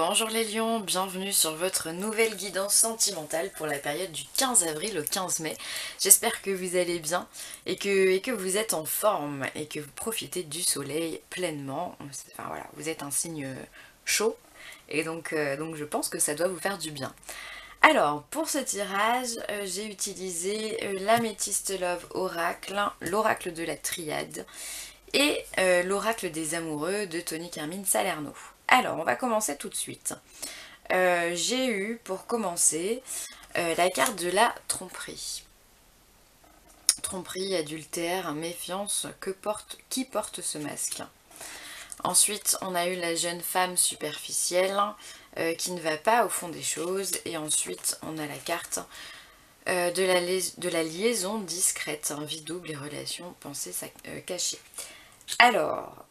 Bonjour les lions, bienvenue sur votre nouvelle guidance sentimentale pour la période du 15 avril au 15 mai. J'espère que vous allez bien et que vous êtes en forme et que vous profitez du soleil pleinement. Enfin voilà, vous êtes un signe chaud et donc je pense que ça doit vous faire du bien. Alors, pour ce tirage, j'ai utilisé l'Améthyste Love Oracle, l'oracle de la Triade et l'oracle des amoureux de Tony Carmine Salerno. Alors, on va commencer tout de suite. J'ai eu, pour commencer, la carte de la tromperie. Tromperie, adultère, méfiance, qui porte ce masque? Ensuite, on a eu la jeune femme superficielle qui ne va pas au fond des choses. Et ensuite, on a la carte de la liaison discrète, vie double et relations pensées cachées. Alors,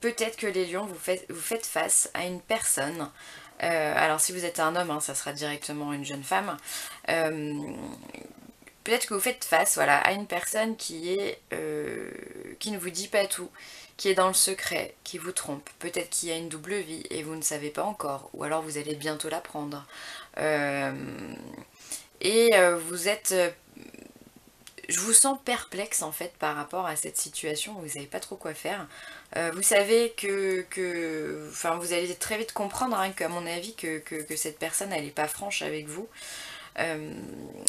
peut-être que les lions, vous faites face à une personne. Alors si vous êtes un homme, hein, ça sera directement une jeune femme. Peut-être que vous faites face, voilà, à une personne qui ne vous dit pas tout, qui est dans le secret, qui vous trompe. Peut-être qu'il y a une double vie et vous ne savez pas encore, ou alors vous allez bientôt l'apprendre. Vous êtes... je vous sens perplexe en fait par rapport à cette situation, vous ne savez pas trop quoi faire. Vous savez enfin, vous allez très vite comprendre, hein, qu'à mon avis, que cette personne elle n'est pas franche avec vous.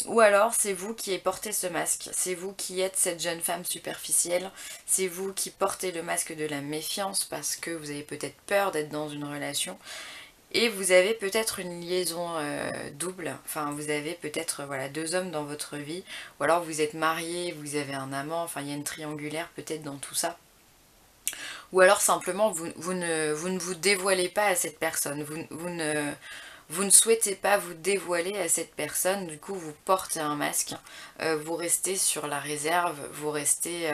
Ou alors c'est vous qui portez ce masque, c'est vous qui êtes cette jeune femme superficielle, c'est vous qui portez le masque de la méfiance parce que vous avez peut-être peur d'être dans une relation. Et vous avez peut-être une liaison double, enfin vous avez peut-être voilà, deux hommes dans votre vie, ou alors vous êtes marié, vous avez un amant, enfin il y a une triangulaire peut-être dans tout ça. Ou alors simplement vous ne vous dévoilez pas à cette personne, vous ne souhaitez pas vous dévoiler à cette personne, du coup vous portez un masque, vous restez sur la réserve, vous restez...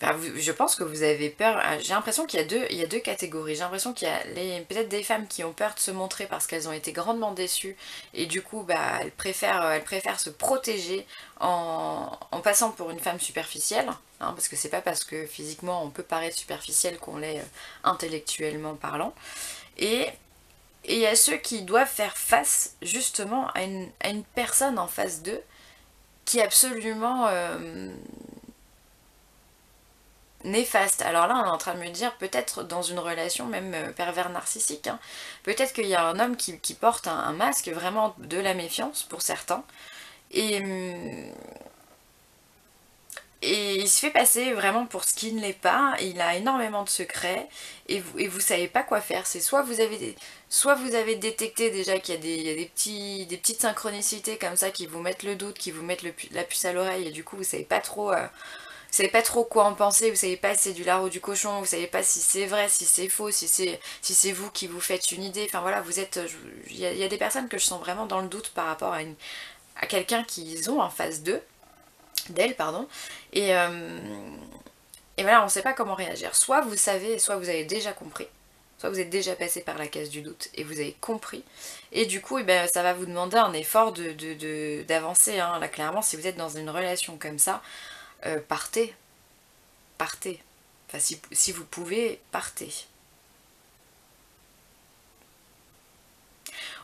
Enfin, je pense que vous avez peur. J'ai l'impression qu'il y a deux catégories. J'ai l'impression qu'il y a peut-être des femmes qui ont peur de se montrer parce qu'elles ont été grandement déçues et du coup bah, elles préfèrent se protéger en passant pour une femme superficielle, hein, parce que c'est pas parce que physiquement on peut paraître superficiel qu'on l'est intellectuellement parlant. Et il y a ceux qui doivent faire face justement à une personne en face d'eux qui est absolument... néfaste. Alors là, on est en train de me dire, peut-être dans une relation même pervers narcissique, hein. Peut-être qu'il y a un homme qui porte un masque vraiment de la méfiance pour certains, et, et il se fait passer vraiment pour ce qui ne l'est pas, il a énormément de secrets, et vous savez pas quoi faire. C'est soit soit vous avez détecté déjà qu'il y a des petites synchronicités comme ça qui vous mettent le doute, qui vous mettent la puce à l'oreille, et du coup vous savez pas trop... vous savez pas trop quoi en penser, vous savez pas si c'est du lard ou du cochon, vous savez pas si c'est vrai, si c'est faux, si c'est vous qui vous faites une idée. Enfin voilà, vous êtes... Il y a des personnes que je sens vraiment dans le doute par rapport à quelqu'un qu'ils ont en face d'elle, pardon. Et, euh, et voilà, on sait pas comment réagir. Soit vous savez, soit vous avez déjà compris, soit vous êtes déjà passé par la case du doute et vous avez compris. Et du coup, eh ben, ça va vous demander un effort d'avancer, hein. Là, clairement, si vous êtes dans une relation comme ça, partez. Partez. Enfin, si vous pouvez, partez.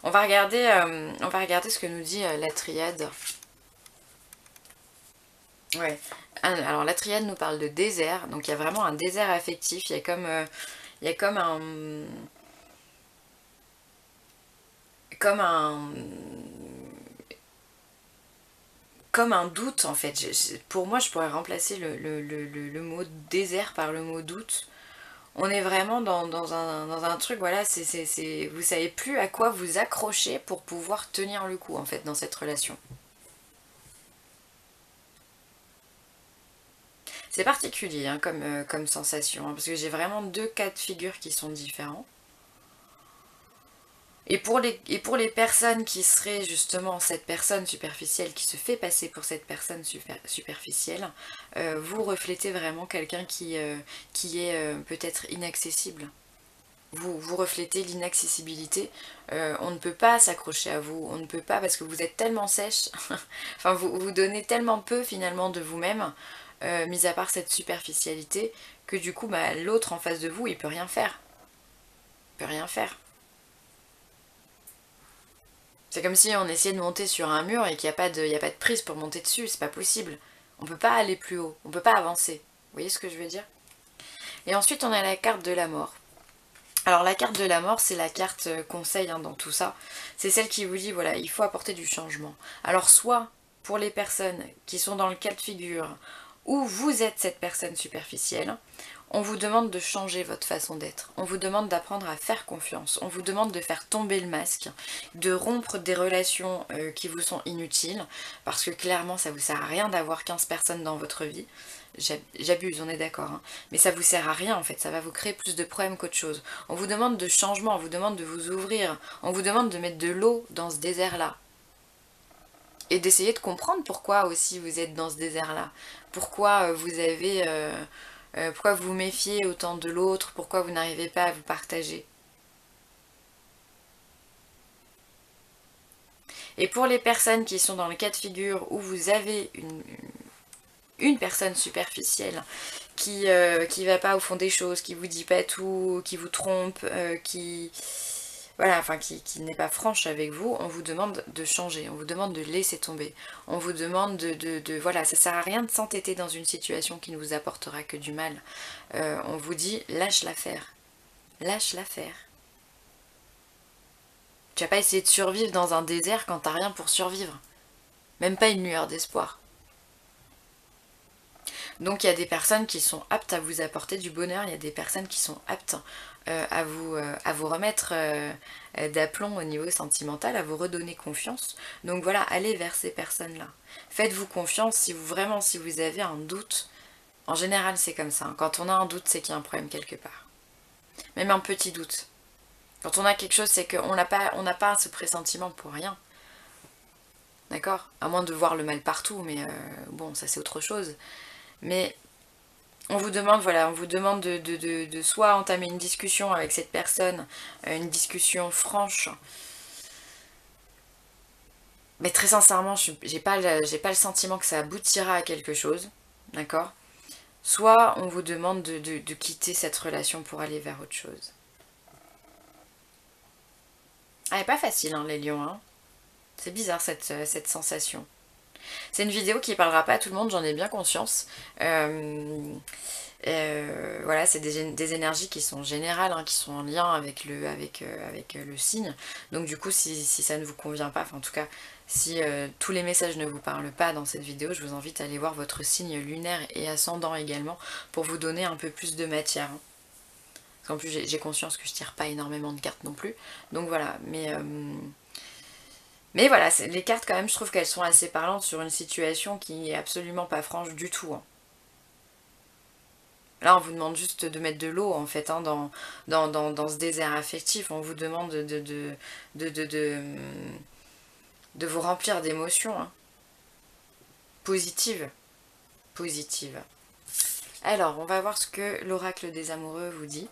On va regarder ce que nous dit la triade. Ouais. Alors la triade nous parle de désert, donc il y a vraiment un désert affectif. Il y a comme un, comme un doute en fait. Pour moi, je pourrais remplacer le mot désert par le mot doute. On est vraiment dans un truc, voilà, vous savez plus à quoi vous accrocher pour pouvoir tenir le coup en fait dans cette relation. C'est particulier, hein, comme sensation, hein, parce que j'ai vraiment deux cas de figure qui sont différents. Et pour les personnes qui seraient justement cette personne superficielle qui se fait passer pour cette personne superficielle, vous reflétez vraiment quelqu'un qui est peut-être inaccessible. Vous reflétez l'inaccessibilité. On ne peut pas s'accrocher à vous, on ne peut pas parce que vous êtes tellement sèche, enfin vous donnez tellement peu finalement de vous-même, mis à part cette superficialité, que du coup bah, l'autre en face de vous il peut rien faire. peut rien faire. C'est comme si on essayait de monter sur un mur et qu'il n'y a pas de prise pour monter dessus, c'est pas possible. On peut pas aller plus haut, on peut pas avancer. Vous voyez ce que je veux dire? Et ensuite on a la carte de la mort. Alors la carte de la mort, c'est la carte conseil dans tout ça. C'est celle qui vous dit, voilà, il faut apporter du changement. Alors soit pour les personnes qui sont dans le cas de figure où vous êtes cette personne superficielle, on vous demande de changer votre façon d'être. On vous demande d'apprendre à faire confiance. On vous demande de faire tomber le masque, de rompre des relations qui vous sont inutiles, parce que clairement ça vous sert à rien d'avoir 15 personnes dans votre vie. J'abuse, on est d'accord, hein. Mais ça vous sert à rien en fait, ça va vous créer plus de problèmes qu'autre chose. On vous demande de changement, on vous demande de vous ouvrir, on vous demande de mettre de l'eau dans ce désert-là. Et d'essayer de comprendre pourquoi aussi vous êtes dans ce désert-là. Pourquoi pourquoi vous vous méfiez autant de l'autre, pourquoi vous n'arrivez pas à vous partager. Et pour les personnes qui sont dans le cas de figure où vous avez une personne superficielle qui va pas au fond des choses, qui vous dit pas tout, qui vous trompe, voilà, enfin qui n'est pas franche avec vous, on vous demande de changer, on vous demande de laisser tomber, on vous demande voilà, ça sert à rien de s'entêter dans une situation qui ne vous apportera que du mal. On vous dit lâche l'affaire, lâche l'affaire. Tu vas pas essayer de survivre dans un désert quand t'as rien pour survivre, même pas une lueur d'espoir. Donc il y a des personnes qui sont aptes à vous apporter du bonheur, il y a des personnes qui sont aptes à vous remettre d'aplomb au niveau sentimental, à vous redonner confiance. Donc voilà, allez vers ces personnes-là. Faites-vous confiance si vous avez un doute. En général c'est comme ça, hein. Quand on a un doute c'est qu'il y a un problème quelque part. Même un petit doute. Quand on a quelque chose c'est qu'on n'a pas ce pressentiment pour rien. D'accord? À moins de voir le mal partout, mais bon ça c'est autre chose. Mais on vous demande, voilà, on vous demande de soit entamer une discussion avec cette personne, une discussion franche. Mais très sincèrement, j'ai pas le sentiment que ça aboutira à quelque chose, d'accord? Soit on vous demande de quitter cette relation pour aller vers autre chose. Ah, elle est pas facile, hein, les lions, hein. C'est bizarre cette sensation. C'est une vidéo qui parlera pas à tout le monde, j'en ai bien conscience. Voilà, c'est des énergies qui sont générales, hein, qui sont en lien avec le signe. Donc du coup, si ça ne vous convient pas, enfin en tout cas, si tous les messages ne vous parlent pas dans cette vidéo, je vous invite à aller voir votre signe lunaire et ascendant également, pour vous donner un peu plus de matière, hein. Parce qu'en plus, j'ai conscience que je tire pas énormément de cartes non plus. Donc voilà, mais voilà, les cartes quand même, je trouve qu'elles sont assez parlantes sur une situation qui est absolument pas franche du tout, hein. Là, on vous demande juste de mettre de l'eau, en fait, hein, dans ce désert affectif. On vous demande de vous remplir d'émotions, hein, positives. Positives. Alors, on va voir ce que l'oracle des amoureux vous dit.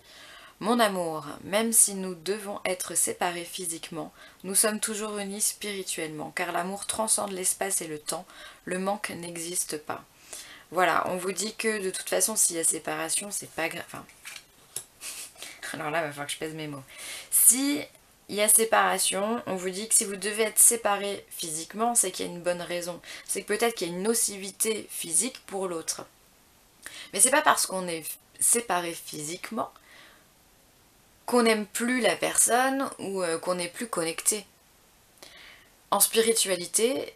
Mon amour, même si nous devons être séparés physiquement, nous sommes toujours unis spirituellement, car l'amour transcende l'espace et le temps, le manque n'existe pas. Voilà, on vous dit que de toute façon, s'il y a séparation, c'est pas grave. Enfin, alors là, il va falloir que je pèse mes mots. Si il y a séparation, on vous dit que si vous devez être séparés physiquement, c'est qu'il y a une bonne raison. C'est que peut-être qu'il y a une nocivité physique pour l'autre. Mais c'est pas parce qu'on est séparés physiquement qu'on n'aime plus la personne ou qu'on n'est plus connecté. En spiritualité,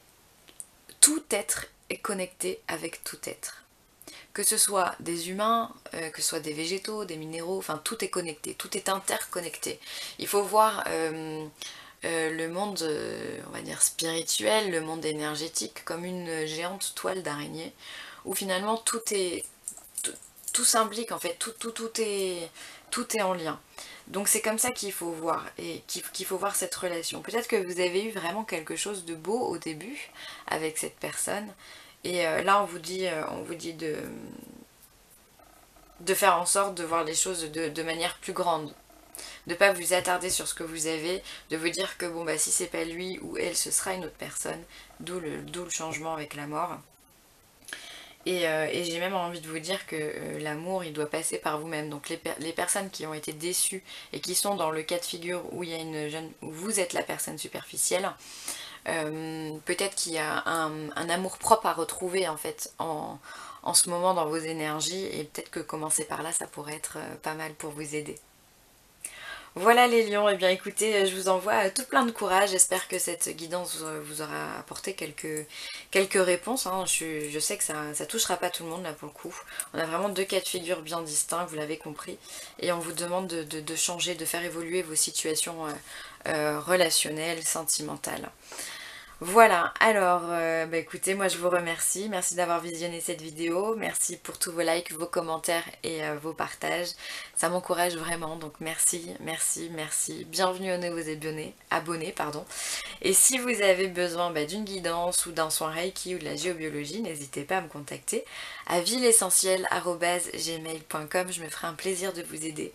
tout être est connecté avec tout être. Que ce soit des humains, que ce soit des végétaux, des minéraux, enfin tout est connecté, tout est interconnecté. Il faut voir le monde, on va dire spirituel, le monde énergétique comme une géante toile d'araignée, où finalement tout s'imbrique en fait, tout est en lien. Donc c'est comme ça qu'il faut voir, et qu'il faut voir cette relation. Peut-être que vous avez eu vraiment quelque chose de beau au début avec cette personne, et là on vous dit de faire en sorte de voir les choses de manière plus grande. De ne pas vous attarder sur ce que vous avez, de vous dire que bon bah si c'est pas lui ou elle, ce sera une autre personne, d'où le changement avec la mort. Et j'ai même envie de vous dire que l'amour, il doit passer par vous-même. Donc les personnes qui ont été déçues et qui sont dans le cas de figure où il y a une jeune, où vous êtes la personne superficielle, peut-être qu'il y a un amour propre à retrouver en fait en ce moment dans vos énergies, et peut-être que commencer par là, ça pourrait être pas mal pour vous aider. Voilà les lions, et bien écoutez, je vous envoie tout plein de courage, j'espère que cette guidance vous aura apporté quelques réponses, hein. Je sais que ça touchera pas tout le monde là pour le coup. On a vraiment deux cas de figure bien distincts, vous l'avez compris, et on vous demande de changer, de faire évoluer vos situations relationnelles, sentimentales. Voilà, alors bah écoutez, moi je vous remercie, merci d'avoir visionné cette vidéo, merci pour tous vos likes, vos commentaires et vos partages, ça m'encourage vraiment, donc merci, merci, merci, bienvenue aux nouveaux abonnés, pardon. Et si vous avez besoin d'une guidance ou d'un soin Reiki ou de la géobiologie, n'hésitez pas à me contacter à villeessentielle@gmail.com, je me ferai un plaisir de vous aider.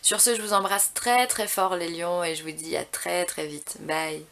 Sur ce, je vous embrasse très très fort les lions et je vous dis à très très vite, bye.